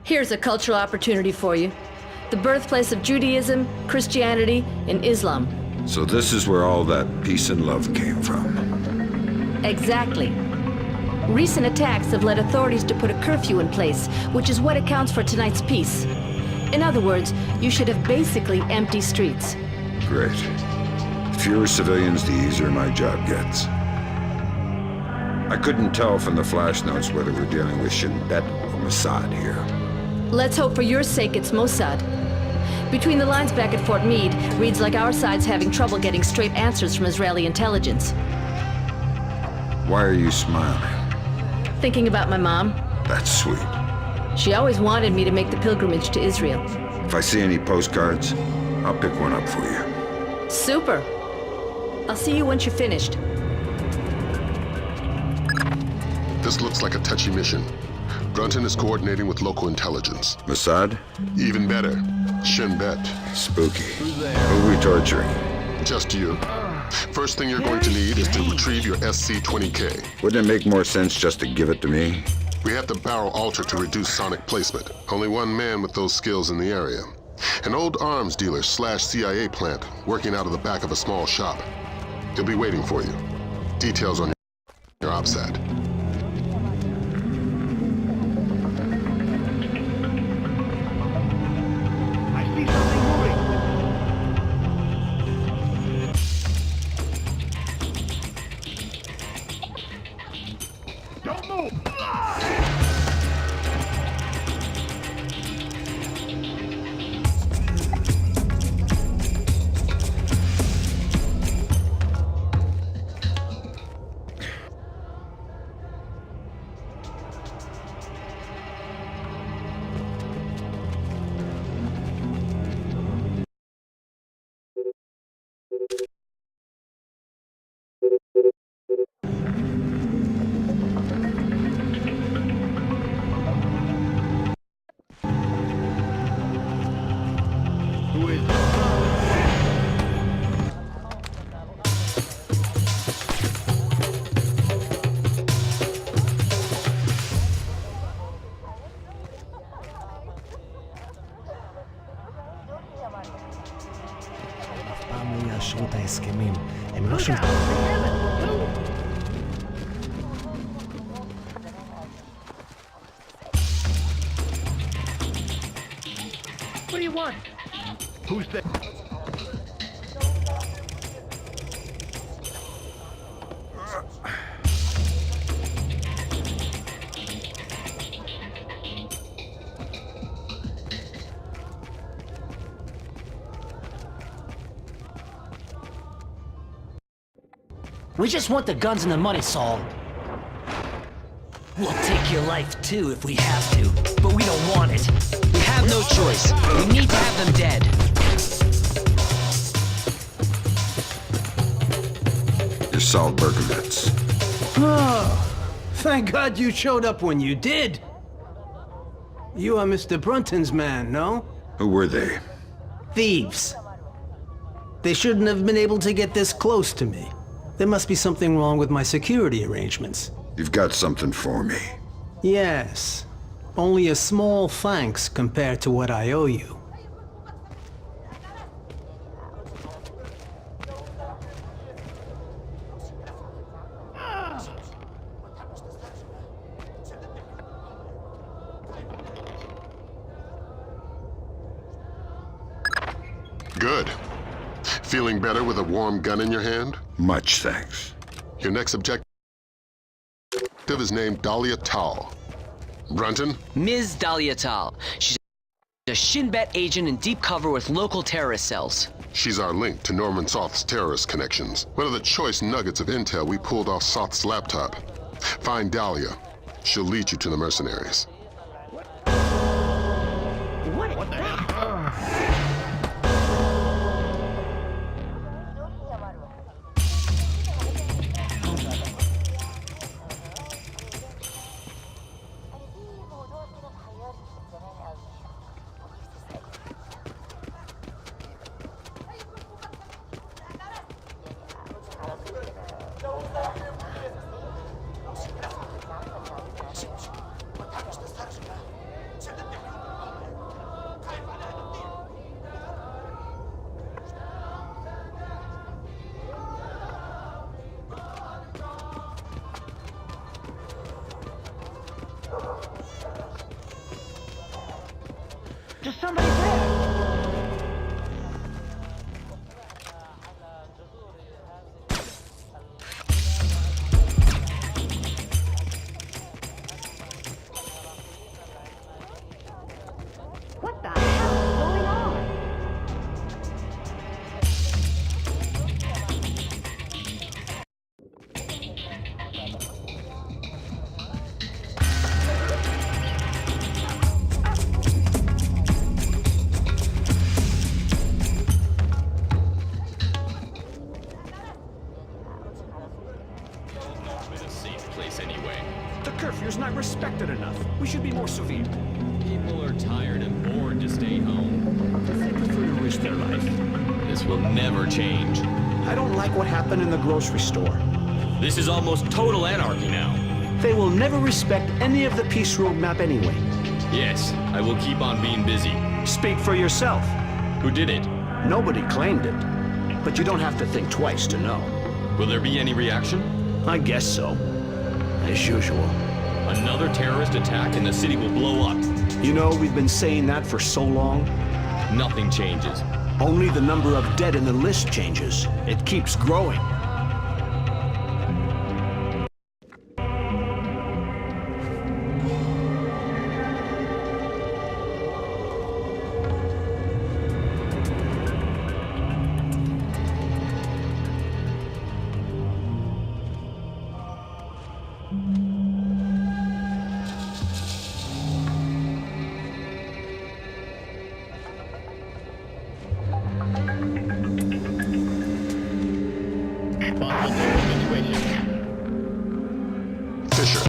Here's a cultural opportunity for you. The birthplace of Judaism, Christianity, and Islam. So this is where all that peace and love came from. Exactly. Recent attacks have led authorities to put a curfew in place, which is what accounts for tonight's peace. In other words, you should have basically empty streets. Great. The fewer civilians, the easier my job gets. I couldn't tell from the flash notes whether we're dealing with Shin Bet or Mossad here. Let's hope for your sake it's Mossad. Between the lines back at Fort Meade, reads like our side's having trouble getting straight answers from Israeli intelligence. Why are you smiling? Thinking about my mom. That's sweet. She always wanted me to make the pilgrimage to Israel. If I see any postcards, I'll pick one up for you. Super. I'll see you once you're finished. This looks like a touchy mission. Brunton is coordinating with local intelligence. Mossad? Even better, Shin Bet. Spooky. Who are we torturing? Just you. First thing you're going to need is to retrieve your SC-20K. Wouldn't it make more sense just to give it to me? We have to barrel alter to reduce sonic placement. Only one man with those skills in the area. An old arms dealer / CIA plant working out of the back of a small shop. He'll be waiting for you. Details on your OPSAT. את ההסכמים. הם לא שולטים. What do you want? Who's there? We just want the guns and the money, Saul. We'll take your life too if we have to, but we don't want it. We have no choice. We need to have them dead. You're Saul Berkovitz. Oh, thank God you showed up when you did. You are Mr. Brunton's man, no? Who were they? Thieves. They shouldn't have been able to get this close to me. There must be something wrong with my security arrangements. You've got something for me. Yes. Only a small thanks compared to what I owe you. Good. Feeling better with a warm gun in your hand? Much thanks. Your next objective is named Dahlia Tal. Brunton? Ms. Dahlia Tal. She's a Shin Bet agent in deep cover with local terrorist cells. She's our link to Norman Soth's terrorist connections. One of the choice nuggets of intel we pulled off Soth's laptop. Find Dahlia. She'll lead you to the mercenaries. What the heck? There's somebody there! What the hell is going on? The curfew's not respected enough. We should be more severe. People are tired and bored to stay home. They prefer to risk their life. This will never change. I don't like what happened in the grocery store. This is almost total anarchy now. They will never respect any of the peace roadmap anyway. Yes, I will keep on being busy. Speak for yourself. Who did it? Nobody claimed it. But you don't have to think twice to know. Will there be any reaction? I guess so. As usual. Another terrorist attack and the city will blow up. You know, we've been saying that for so long. Nothing changes. Only the number of dead in the list changes. It keeps growing. Fisher.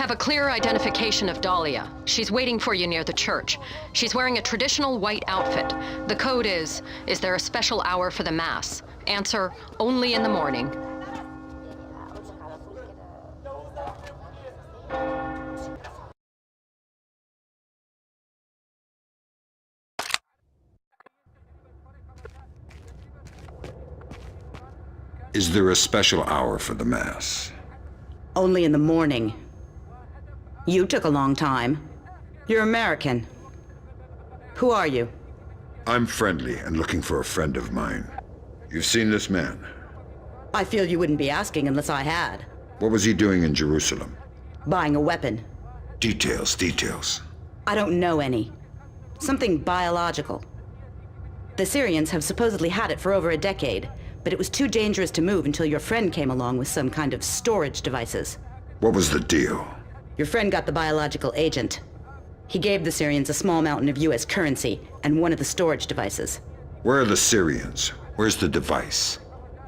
have a clear identification of Dahlia. She's waiting for you near the church. She's wearing a traditional white outfit. The code is there a special hour for the Mass? Answer, only in the morning. Is there a special hour for the Mass? Only in the morning. You took a long time. You're American. Who are you? I'm friendly and looking for a friend of mine. You've seen this man? I feel you wouldn't be asking unless I had. What was he doing in Jerusalem? Buying a weapon. Details. I don't know any. Something biological. The Syrians have supposedly had it for over a decade, but it was too dangerous to move until your friend came along with some kind of storage devices. What was the deal? Your friend got the biological agent. He gave the Syrians a small mountain of US currency and one of the storage devices. Where are the Syrians? Where's the device?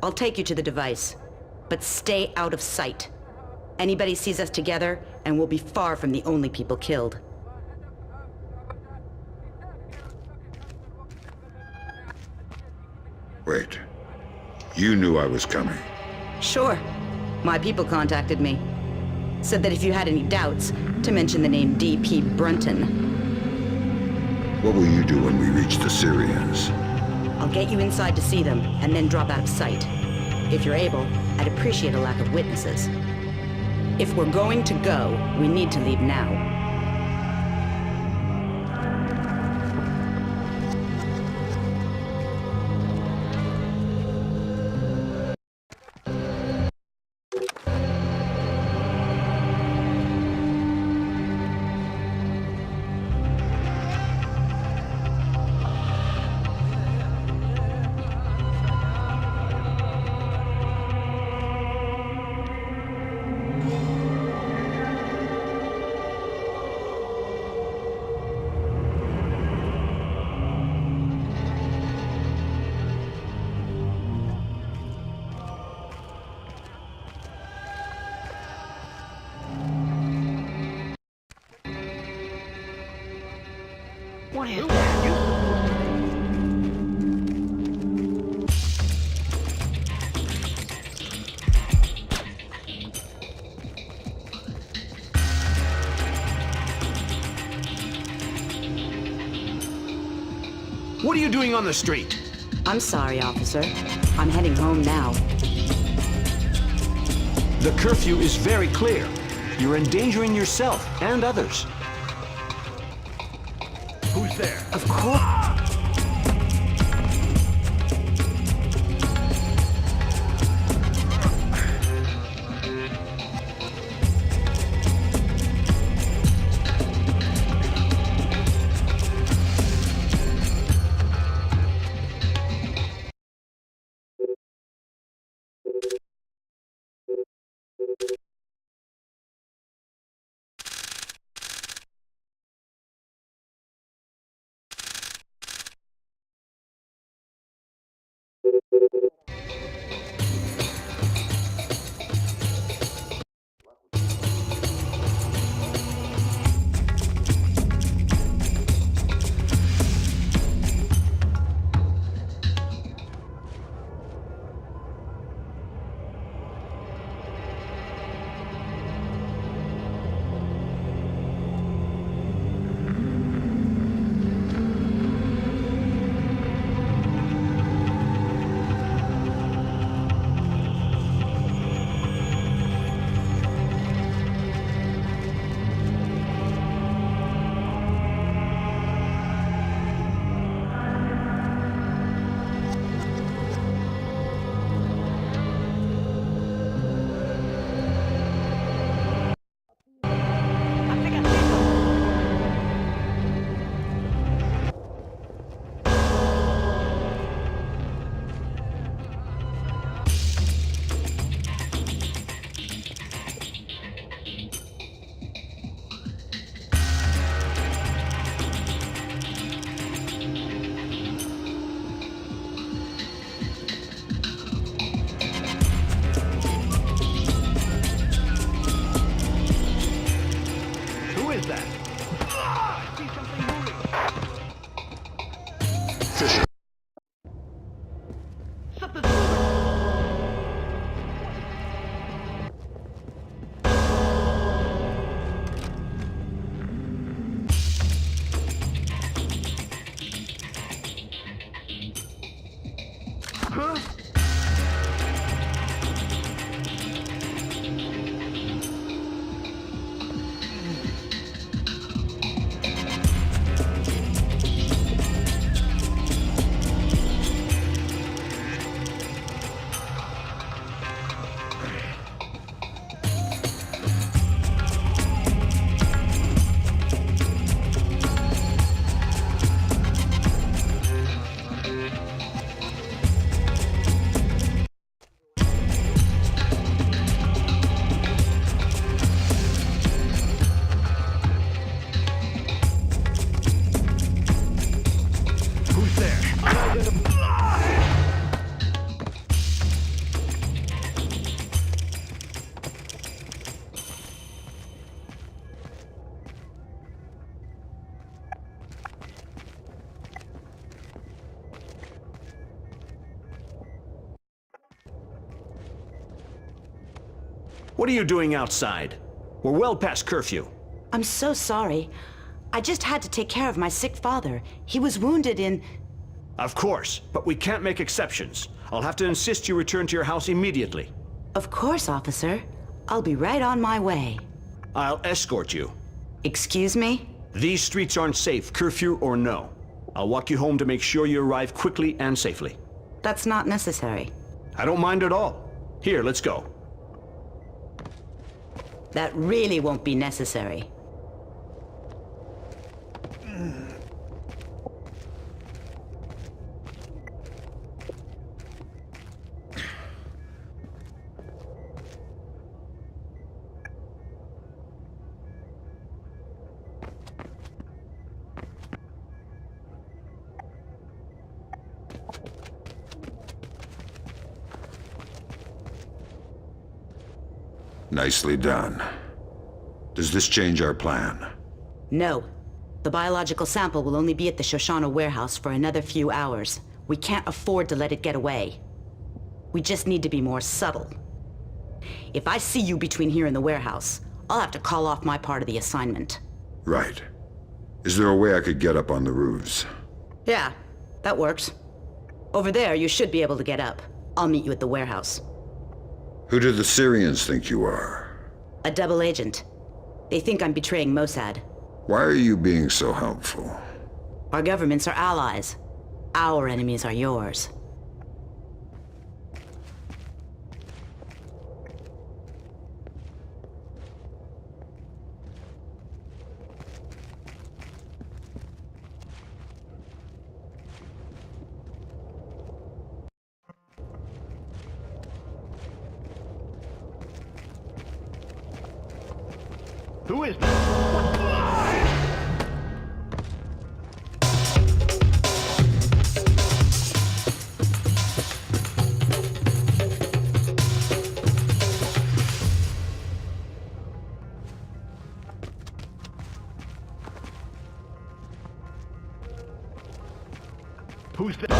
I'll take you to the device, but stay out of sight. Anybody sees us together, and we'll be far from the only people killed. Wait. You knew I was coming. Sure. My people contacted me. Said that if you had any doubts, to mention the name D.P. Brunton. What will you do when we reach the Syrians? I'll get you inside to see them, and then drop out of sight. If you're able, I'd appreciate a lack of witnesses. If we're going to go, we need to leave now. What is that? You... What are you doing on the street? I'm sorry, officer. I'm heading home now. The curfew is very clear. You're endangering yourself and others. Who's there? Of course. is that? I see something moving. Fisher. Something's moving. Huh? Who's there? What are you doing outside? We're well past curfew. I'm so sorry. I just had to take care of my sick father. He was wounded in... Of course, but we can't make exceptions. I'll have to insist you return to your house immediately. Of course, officer. I'll be right on my way. I'll escort you. Excuse me? These streets aren't safe, curfew or no. I'll walk you home to make sure you arrive quickly and safely. That's not necessary. I don't mind at all. Here, let's go. That really won't be necessary. Nicely done. Does this change our plan? No. The biological sample will only be at the Shoshana warehouse for another few hours. We can't afford to let it get away. We just need to be more subtle. If I see you between here and the warehouse, I'll have to call off my part of the assignment. Right. Is there a way I could get up on the roofs? Yeah, that works. Over there, you should be able to get up. I'll meet you at the warehouse. Who do the Syrians think you are? A double agent. They think I'm betraying Mossad. Why are you being so helpful? Our governments are allies. Our enemies are yours. Who is that? Who's that?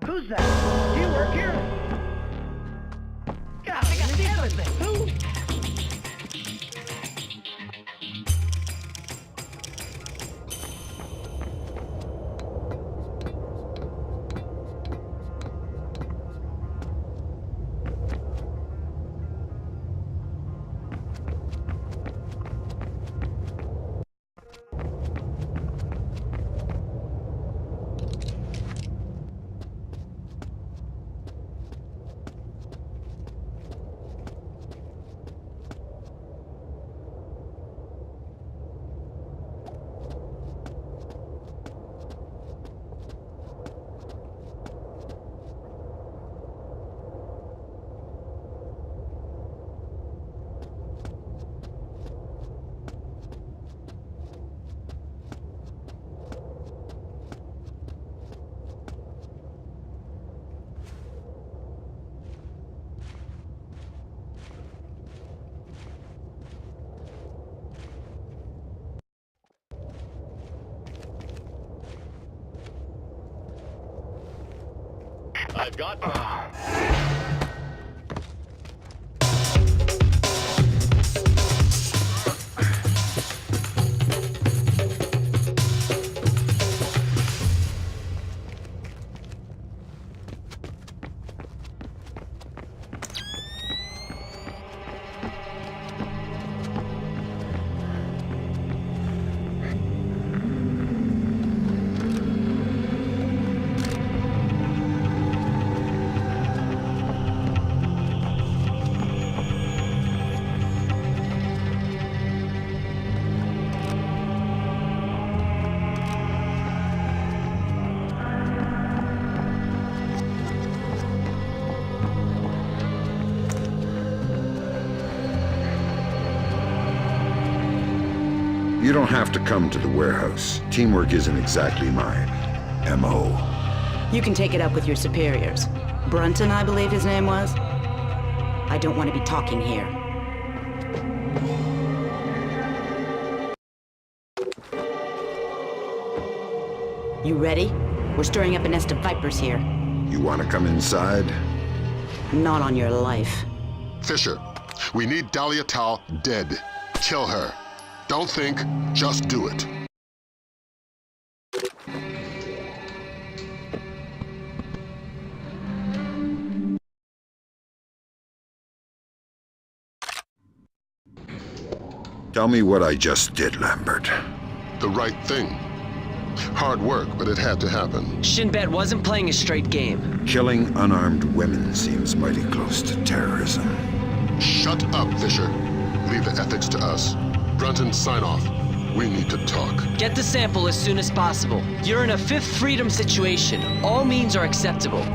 Who's that? Do you work here? God, I got everything. Who? I've got. You don't have to come to the warehouse. Teamwork isn't exactly my M.O. You can take it up with your superiors. Brunton, I believe his name was. I don't want to be talking here. You ready? We're stirring up a nest of vipers here. You want to come inside? Not on your life. Fisher, we need Dahlia Tal dead. Kill her. Don't think, just do it. Tell me what I just did, Lambert. The right thing. Hard work, but it had to happen. Shinbet wasn't playing a straight game. Killing unarmed women seems mighty close to terrorism. Shut up, Fisher. Leave the ethics to us. Brunton, sign off. We need to talk. Get the sample as soon as possible. You're in a Fifth Freedom situation. All means are acceptable.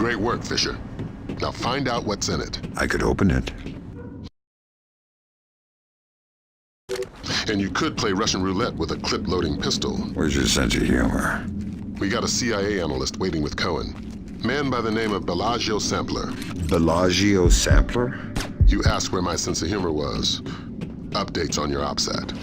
Great work, Fisher. Now find out what's in it. I could open it. And you could play Russian roulette with a clip-loading pistol. Where's your sense of humor? We got a CIA analyst waiting with Cohen. Man by the name of Bellagio Sampler. Bellagio Sampler? You asked where my sense of humor was. Updates on your OPSAT.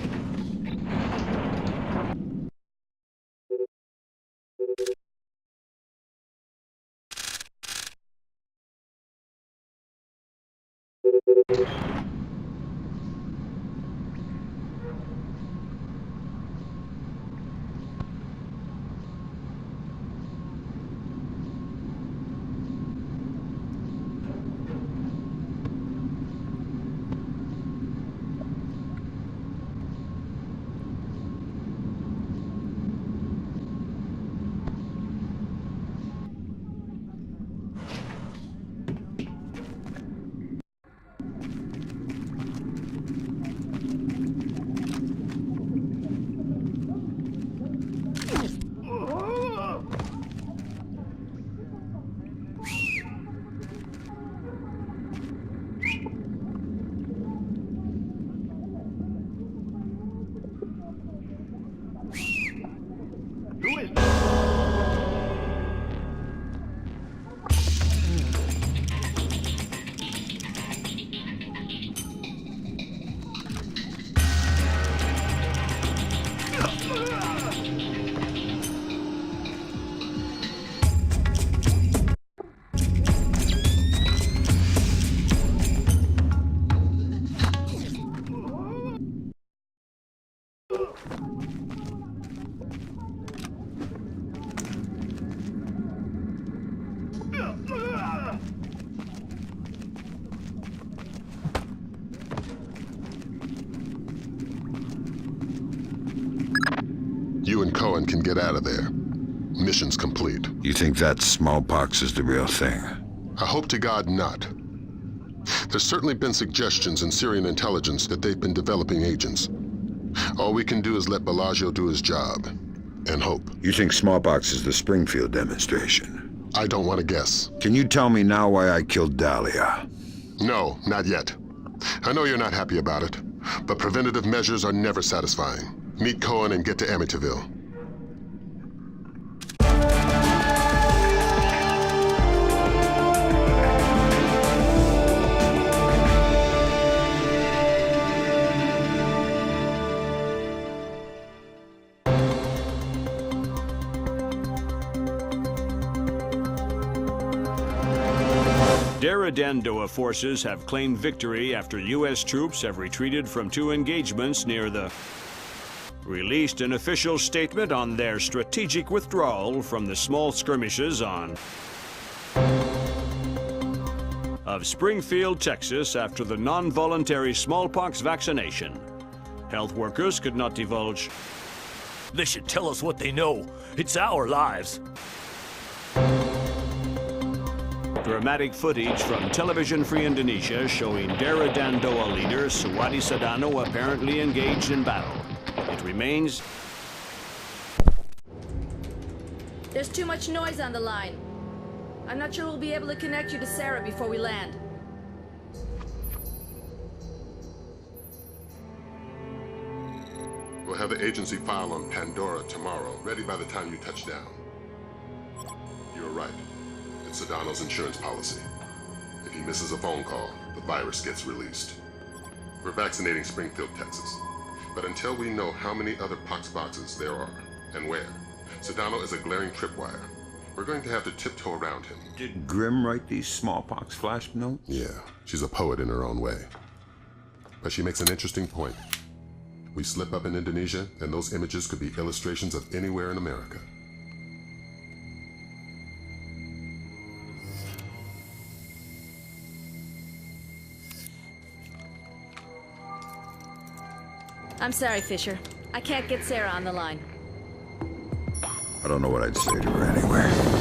You and Cohen can get out of there. Mission's complete. You think that smallpox is the real thing? I hope to God not. There's certainly been suggestions in Syrian intelligence that they've been developing agents. All we can do is let Bellagio do his job. And hope. You think smallpox is the Springfield demonstration? I don't want to guess. Can you tell me now why I killed Dahlia? No, not yet. I know you're not happy about it, but preventative measures are never satisfying. Meet Cohen and get to Amityville. Dandoa forces have claimed victory after U.S. troops have retreated from 2 engagements near the... released an official statement on their strategic withdrawal from the small skirmishes on... of Springfield, Texas after the non-voluntary smallpox vaccination. Health workers could not divulge... They should tell us what they know. It's our lives. Dramatic footage from Television Free Indonesia showing Dera Dandoa leader Suwadi Sadano apparently engaged in battle. It remains... There's too much noise on the line. I'm not sure we'll be able to connect you to Sarah before we land. We'll have the agency file on Pandora tomorrow, ready by the time you touch down. You're right. It's Sedano's insurance policy. If he misses a phone call, the virus gets released. We're vaccinating Springfield, Texas. But until we know how many other poxboxes there are, and where, Sedano is a glaring tripwire. We're going to have to tiptoe around him. Did Grimm write these smallpox flash notes? Yeah, she's a poet in her own way. But she makes an interesting point. We slip up in Indonesia, and those images could be illustrations of anywhere in America. I'm sorry, Fisher. I can't get Sarah on the line. I don't know what I'd say to her anyway.